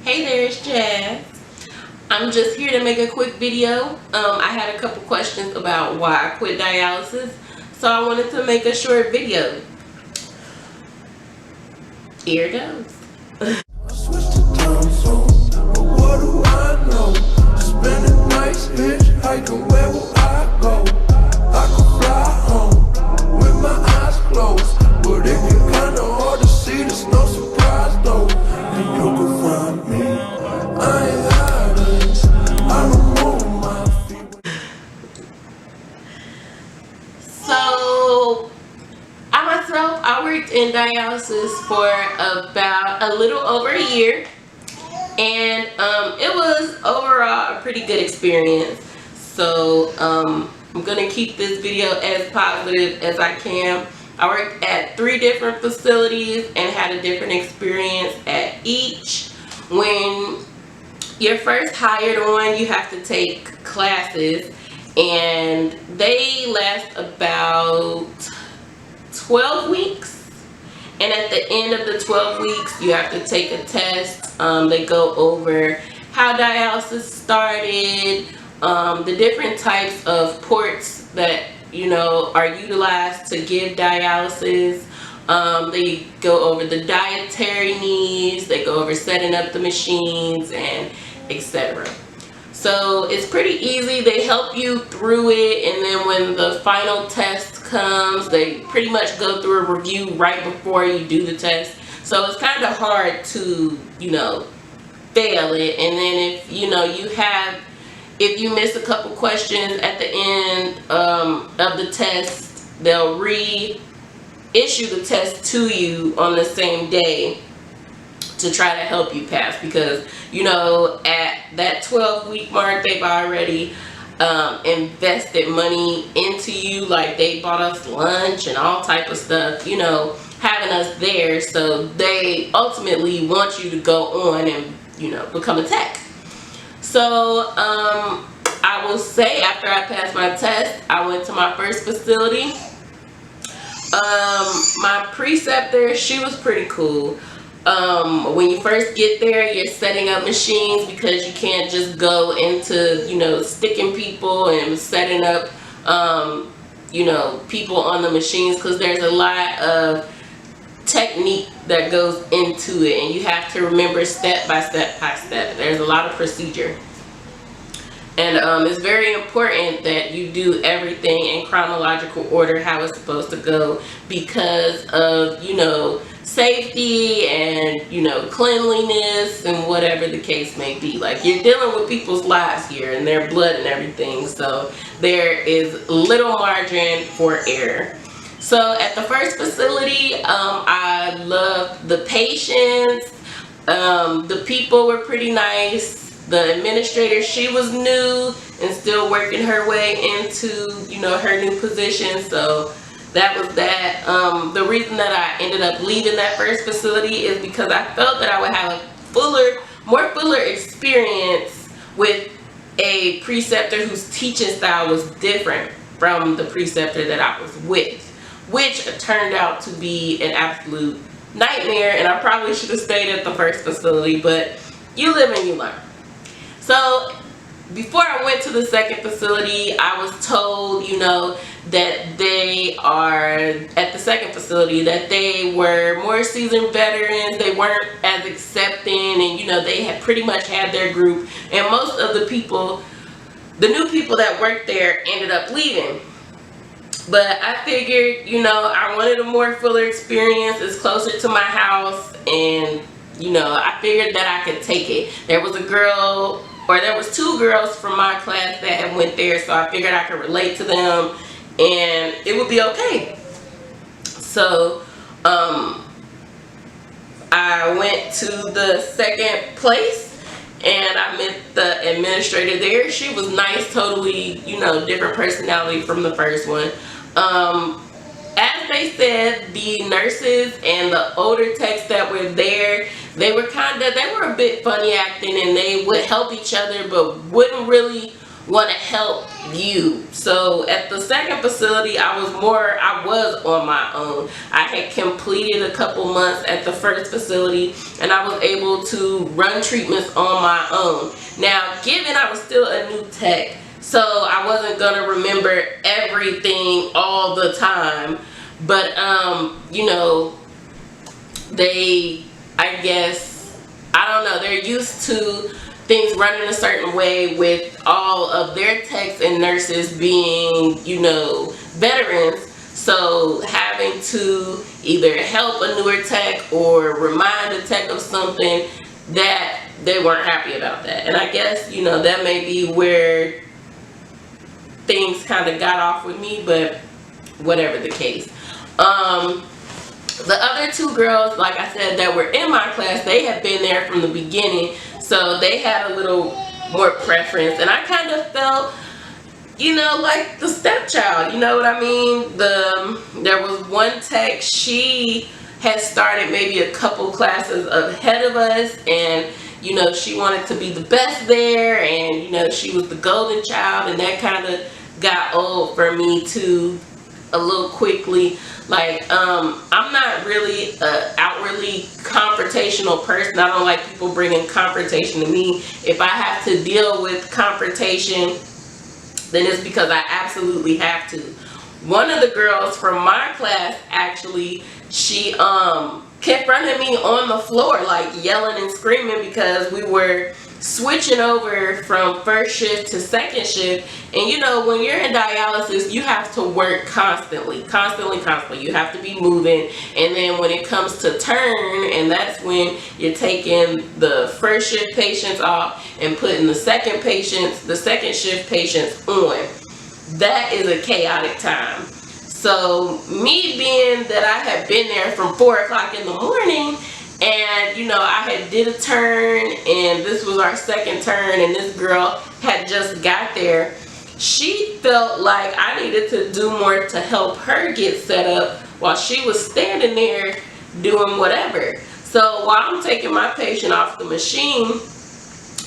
Hey there, it's Jazz. I'm just here to make a quick video. I had a couple questions about why I quit dialysis, so I wanted to make a short video. Here it goes. So, I worked in dialysis for about a little over a year, and it was overall a pretty good experience. So I'm gonna keep this video as positive as I can. I worked at 3 different facilities and had a different experience at each. When you're first hired on, you have to take classes, and they last about 12 weeks. And at the end of the 12 weeks, you have to take a test. They go over how dialysis started, the different types of ports that are utilized to give dialysis. They go over the dietary needs. They go over setting up the machines and etc. So it's pretty easy. They help you through it, and then when the final test comes, they pretty much go through a review right before you do the test. So it's kind of hard to fail it. And then if you miss a couple questions at the end of the test, they'll reissue the test to you on the same day to try to help you pass, because at that 12-week mark, they've already invested money into you. Like, they bought us lunch and all type of stuff, having us there. So they ultimately want you to go on and become a tech. So I will say, after I passed my test, I went to my first facility. My preceptor, she was pretty cool. When you first get there, you're setting up machines, because you can't just go into sticking people and setting up people on the machines, because there's a lot of technique that goes into it, and you have to remember step by step by step. There's a lot of procedure, and it's very important that you do everything in chronological order, how it's supposed to go, because of safety and cleanliness and whatever the case may be. Like, you're dealing with people's lives here and their blood and everything, so there is little margin for error. So at the first facility, I loved the patients. The people were pretty nice. The administrator, she was new and still working her way into her new position, so that was that. The reason that I ended up leaving that first facility is because I felt that I would have a more fuller experience with a preceptor whose teaching style was different from the preceptor that I was with, which turned out to be an absolute nightmare. And I probably should have stayed at the first facility, but you live and you learn. So before I went to the second facility, I was told, that they are, at the second facility, that they were more seasoned veterans. They weren't as accepting, and they had pretty much had their group, and most of the new people that worked there ended up leaving. But I figured, I wanted a more fuller experience. It's closer to my house, and I figured that I could take it. There was 2 girls from my class that had went there, so I figured I could relate to them and it would be okay. So I went to the second place, and I met the administrator there. She was nice, totally different personality from the first one. As they said, the nurses and the older techs that were there, they were a bit funny acting, and they would help each other but wouldn't really want to help you. So at the second facility, I was on my own. I had completed a couple months at the first facility, and I was able to run treatments on my own. Now, given I was still a new tech, so I wasn't gonna remember everything all the time, but you know, I guess, I don't know, they're used to things running a certain way with all of their techs and nurses being, you know, veterans. So having to either help a newer tech or remind a tech of something, that they weren't happy about that. And I guess, you know, that may be where things kind of got off with me, but whatever the case. The other two girls, like I said, that were in my class, they had been there from the beginning, so they had a little more preference, and I kind of felt, you know, like the stepchild, you know what I mean? There was one tech, she had started maybe a couple classes ahead of us, and you know, she wanted to be the best there, and you know, she was the golden child, and that kind of got old for me too, a little quickly. Like, I'm not really a outwardly confrontational person. I don't like people bringing confrontation to me. If I have to deal with confrontation, then it's because I absolutely have to. One of the girls from my class, actually, she confronted me on the floor, like yelling and screaming, because we were switching over from first shift to second shift. And you know, when you're in dialysis, you have to work constantly. You have to be moving. And then when it comes to turn, and that's when you're taking the first shift patients off and putting the second shift patients on. That is a chaotic time. So me being that I had been there from 4 o'clock in the morning, and you know, I had did a turn, and this was our second turn, and this girl had just got there. She felt like I needed to do more to help her get set up while she was standing there doing whatever. So while I'm taking my patient off the machine,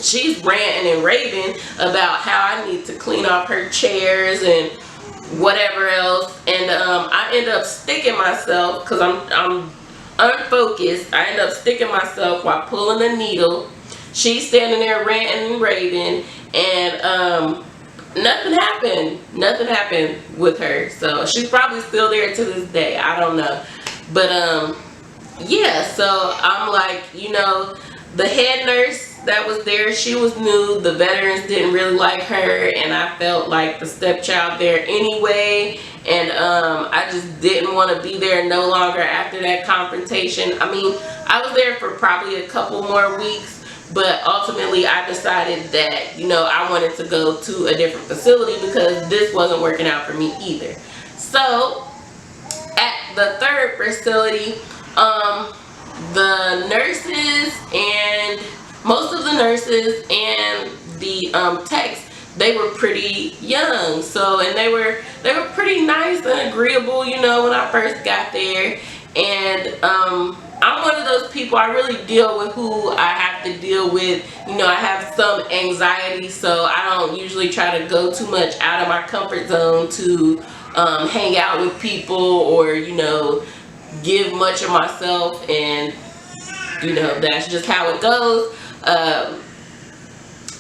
she's ranting and raving about how I need to clean off her chairs and whatever else. And I end up sticking myself, because I'm unfocused. I end up sticking myself while pulling the needle. She's standing there ranting and raving, and nothing happened with her. So she's probably still there to this day, I don't know. But yeah, so I'm like, you know, the head nurse that was there, she was new. The veterans didn't really like her, and I felt like the stepchild there anyway. And I just didn't want to be there no longer after that confrontation. I mean, I was there for probably a couple more weeks, but ultimately I decided that, you know, I wanted to go to a different facility because this wasn't working out for me either. So at the third facility, the nurses and most of the nurses and the techs, they were pretty young. So, and they were pretty nice and agreeable, you know, when I first got there. And I'm one of those people, I really deal with who I have to deal with. You know, I have some anxiety, so I don't usually try to go too much out of my comfort zone to hang out with people, or, you know, give much of myself. And, you know, that's just how it goes.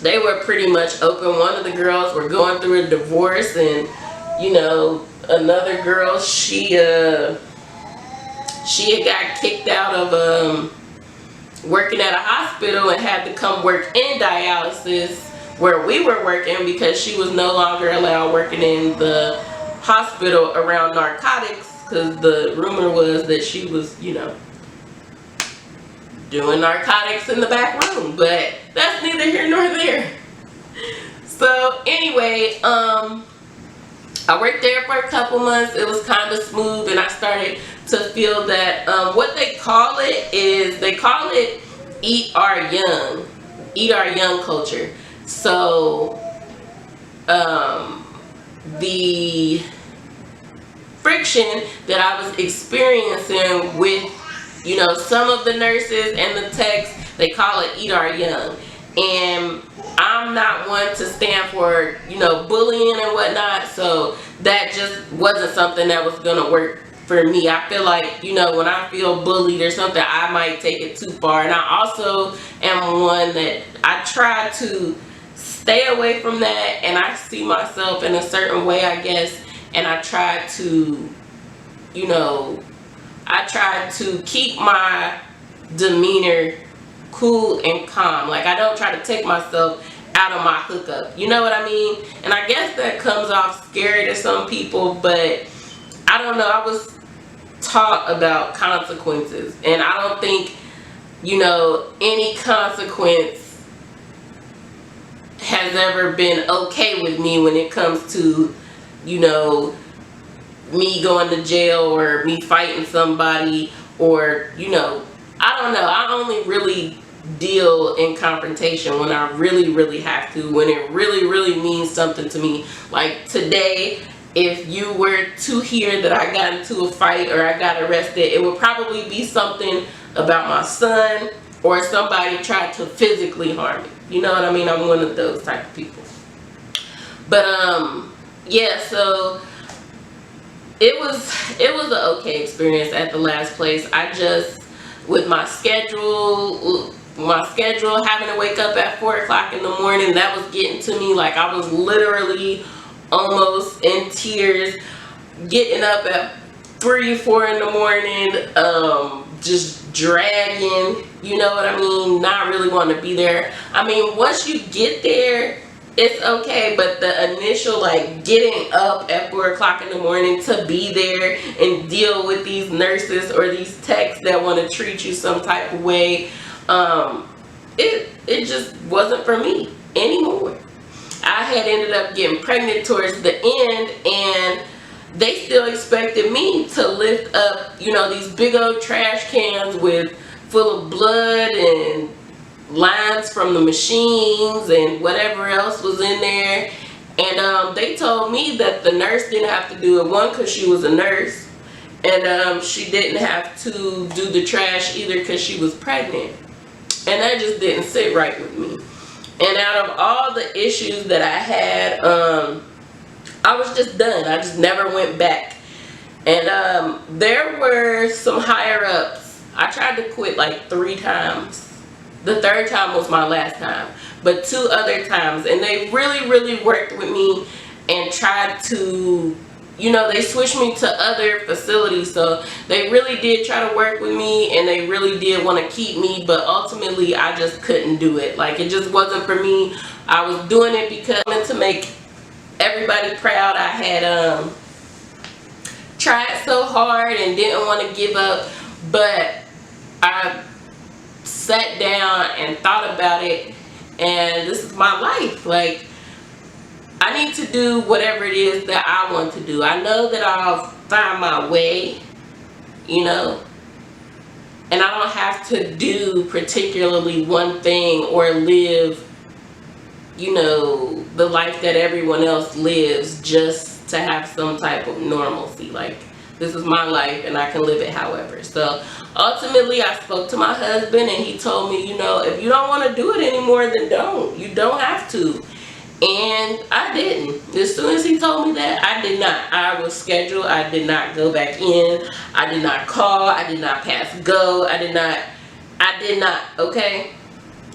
They were pretty much open. One of the girls were going through a divorce, and you know, another girl, she had got kicked out of working at a hospital and had to come work in dialysis where we were working, because she was no longer allowed working in the hospital around narcotics, because the rumor was that she was, you know, doing narcotics in the back room. But that's neither here nor there. So anyway, I worked there for a couple months. It was kind of smooth, and I started to feel that what they call it is, they call it eat our young culture. So the friction that I was experiencing with, you know, some of the nurses and the techs, they call it eat our young. and I'm not one to stand for, you know, bullying and whatnot. So that just wasn't something that was gonna work for me. I feel like, you know, when I feel bullied or something, I might take it too far. And I also am one that I try to stay away from that, and I see myself in a certain way, I guess, and I try to, you know, I try to keep my demeanor cool and calm. Like, I don't try to take myself out of my hookup. You know what I mean? And I guess that comes off scary to some people, but I don't know. I was taught about consequences, and I don't think, you know, any consequence has ever been okay with me when it comes to, you know, me going to jail or me fighting somebody, or, you know, I don't know. I only really deal in confrontation when I really have to, when it really means something to me. Like today, if you were to hear that I got into a fight or I got arrested, it would probably be something about my son, or somebody tried to physically harm me. You know what I mean? I'm one of those type of people. But yeah, so it was an okay experience at the last place. I just, with my schedule having to wake up at 4 o'clock in the morning, that was getting to me. Like, I was literally almost in tears, getting up at 3-4 in the morning, just dragging, you know what I mean, not really wanting to be there. I mean, once you get there, it's okay, but the initial, like, getting up at 4 o'clock in the morning to be there and deal with these nurses or these techs that want to treat you some type of way, it just wasn't for me anymore. I had ended up getting pregnant towards the end, and they still expected me to lift up, you know, these big old trash cans full of blood and lines from the machines and whatever else was in there. And they told me that the nurse didn't have to do it, one, because she was a nurse, and she didn't have to do the trash either because she was pregnant. And that just didn't sit right with me. And out of all the issues that I had, I was just done. I just never went back. And there were some higher ups. I tried to quit like 3 times. The 3rd time was my last time, but 2 other times, and they really worked with me and tried to, you know, they switched me to other facilities. So they really did try to work with me, and they really did want to keep me, but ultimately I just couldn't do it. Like, it just wasn't for me. I was doing it because I wanted to make everybody proud. I had tried so hard and didn't want to give up, but I sat down and thought about it, and this is my life. Like, I need to do whatever it is that I want to do. I know that I'll find my way, you know, and I don't have to do particularly one thing or live, you know, the life that everyone else lives just to have some type of normalcy. Like, this is my life and I can live it however. So ultimately I spoke to my husband, and he told me, you know, if you don't want to do it anymore, then don't. You don't have to. And I didn't. As soon as he told me that, I did not. I was scheduled. I did not go back in. I did not call. I did not pass go. I did not, okay?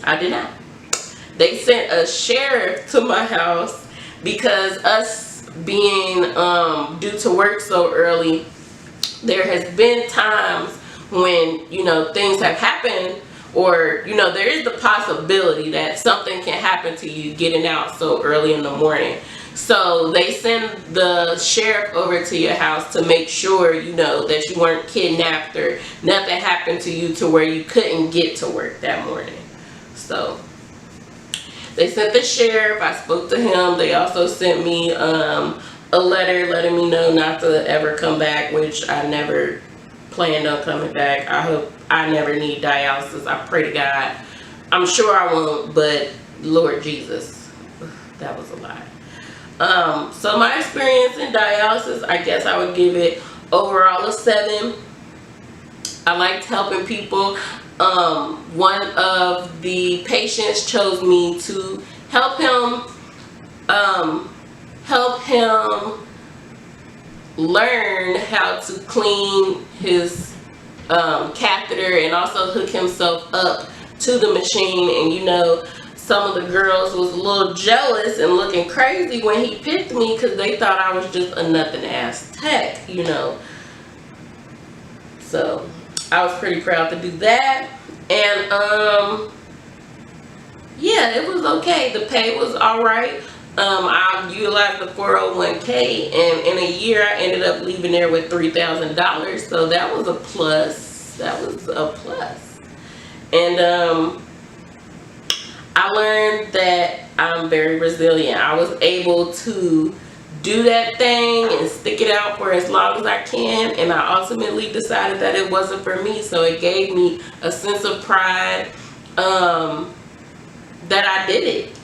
I did not. They sent a sheriff to my house because us being due to work so early, there has been times when, you know, things have happened, or, you know, there is the possibility that something can happen to you getting out so early in the morning. So they send the sheriff over to your house to make sure, you know, that you weren't kidnapped or nothing happened to you to where you couldn't get to work that morning. So they sent the sheriff. I spoke to him. They also sent me a letter letting me know not to ever come back, which I never planned on coming back. I hope I never need dialysis. I pray to God. I'm sure I won't, but Lord Jesus, that was a lie. So my experience in dialysis, I guess I would give it overall a 7. I liked helping people. one of the patients chose me to help him learn how to clean his catheter and also hook himself up to the machine. And you know, some of the girls was a little jealous and looking crazy when he picked me because they thought I was just a nothing ass tech, you know. So I was pretty proud to do that. And yeah, it was okay. The pay was all right. I utilized the 401k, and in a year I ended up leaving there with $3,000. So that was a plus. That was a plus. And I learned that I'm very resilient. I was able to do that thing and stick it out for as long as I can, and I ultimately decided that it wasn't for me. So it gave me a sense of pride that I did it.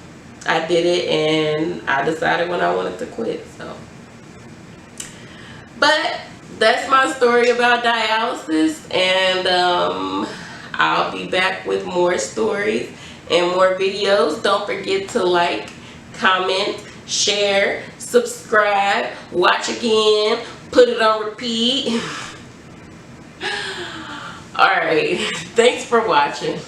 I did it, and I decided when I wanted to quit. So, but that's my story about dialysis, and I'll be back with more stories and more videos. Don't forget to like, comment, share, subscribe, watch again, put it on repeat. Alright, thanks for watching.